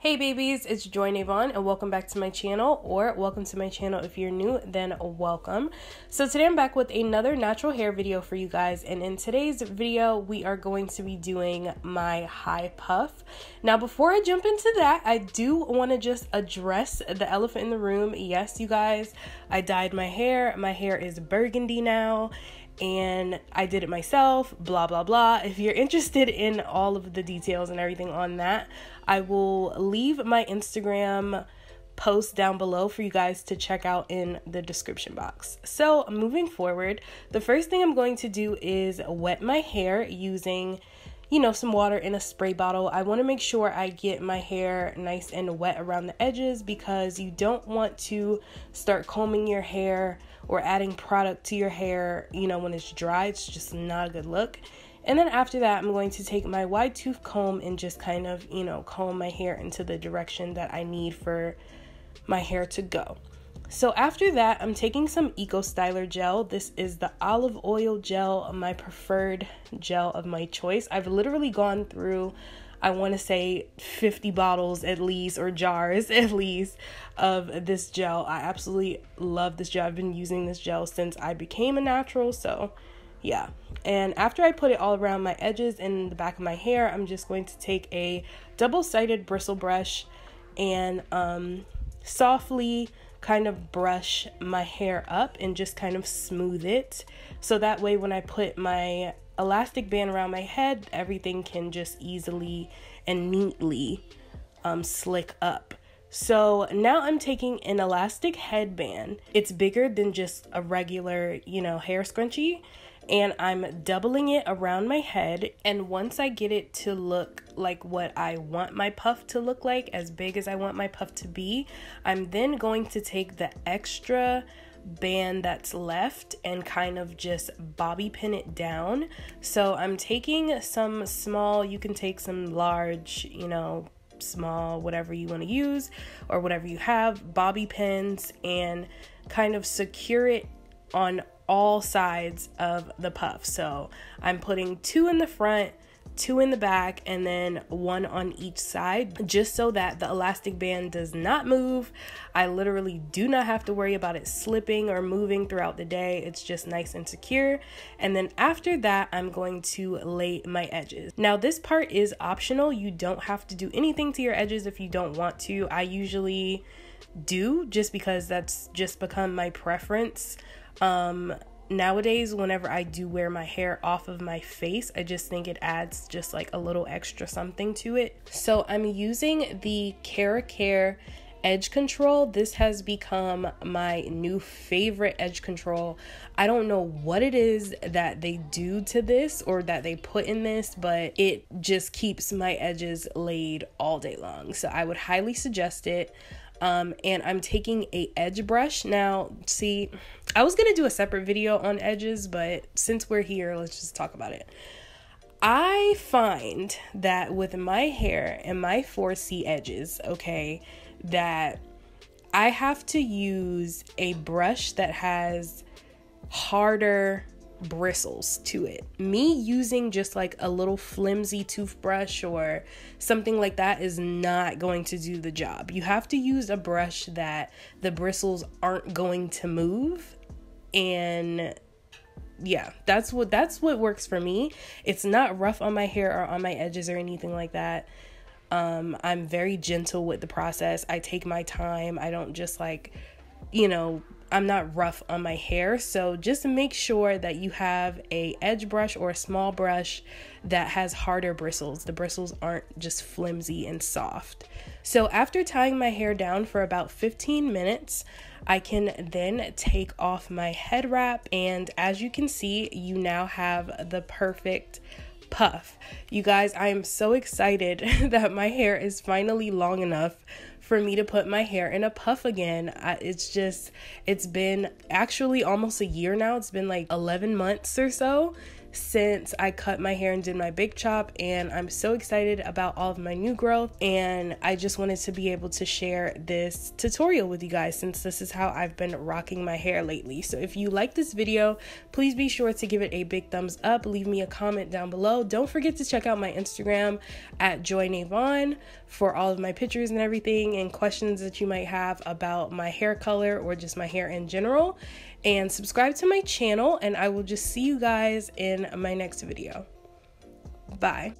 Hey babies, it's Joy Navon and welcome back to my channel, or welcome to my channel if you're new, then welcome. So today I'm back with another natural hair video for you guys, and in today's video we are going to be doing my high puff. Now before I jump into that, I do want to just address the elephant in the room. Yes, you guys, I dyed my hair. My hair is burgundy now, and I did it myself, blah blah blah. If you're interested in all of the details and everything on that, I will leave my Instagram post down below for you guys to check out in the description box. So moving forward, the first thing I'm going to do is wet my hair using, some water in a spray bottle. I want to make sure I get my hair nice and wet around the edges because you don't want to start combing your hair or adding product to your hair, when it's dry. It's just not a good look. And then after that, I'm going to take my wide tooth comb and just kind of, comb my hair into the direction that I need for my hair to go. So after that, I'm taking some Eco Styler gel. This is the olive oil gel, my preferred gel of my choice. I've literally gone through, I want to say 50 bottles at least, or jars at least, of this gel. I absolutely love this gel. I've been using this gel since I became a natural, so yeah. And after I put it all around my edges and the back of my hair, I'm just going to take a double-sided bristle brush and softly kind of brush my hair up and just kind of smooth it. So that way when I put my elastic band around my head, everything can just easily and neatly slick up. So now I'm taking an elastic headband. It's bigger than just a regular, hair scrunchie. And I'm doubling it around my head, and once I get it to look like what I want my puff to look like, as big as I want my puff to be, I'm then going to take the extra band that's left and kind of just bobby pin it down. So I'm taking some small, you can take some large, small, whatever you want to use or whatever you have, bobby pins, and kind of secure it on all sides of the puff. So I'm putting 2 in the front, 2 in the back, and then 1 on each side, just so that the elastic band does not move. I literally do not have to worry about it slipping or moving throughout the day. It's just nice and secure. And then after that, I'm going to lay my edges. Now this part is optional. You don't have to do anything to your edges if you don't want to. I usually do, just because that's just become my preference. Nowadays, whenever I do wear my hair off of my face, I just think it adds just like a little extra something to it. So I'm using the Care edge control. This has become my new favorite edge control. I don't know what it is that they do to this or that they put in this, but it just keeps my edges laid all day long. So I would highly suggest it. And I'm taking a edge brush. Now, see, I was gonna do a separate video on edges, but since we're here, let's just talk about it. I find that with my hair and my 4C edges, okay, that I have to use a brush that has harder bristles to it. Me using just like a little flimsy toothbrush or something like that is not going to do the job. You have to use a brush that the bristles aren't going to move, and yeah, that's what works for me. It's not rough on my hair or on my edges or anything like that. I'm very gentle with the process. I take my time. I don't just like, I'm not rough on my hair. So just make sure that you have a edge brush or a small brush that has harder bristles. The bristles aren't just flimsy and soft. So after tying my hair down for about 15 minutes, I can then take off my head wrap, and as you can see, you now have the perfect puff. You guys, I am so excited that my hair is finally long enough for me to put my hair in a puff again. It's been actually almost a year now. It's been like 11 months or so since I cut my hair and did my big chop, and I'm so excited about all of my new growth, and I just wanted to be able to share this tutorial with you guys since this is how I've been rocking my hair lately. So if you like this video, please be sure to give it a big thumbs up, leave me a comment down below. Don't forget to check out my Instagram at joynavon for all of my pictures and everything, and questions that you might have about my hair color or just my hair in general. And subscribe to my channel, and I will just see you guys in my next video. Bye.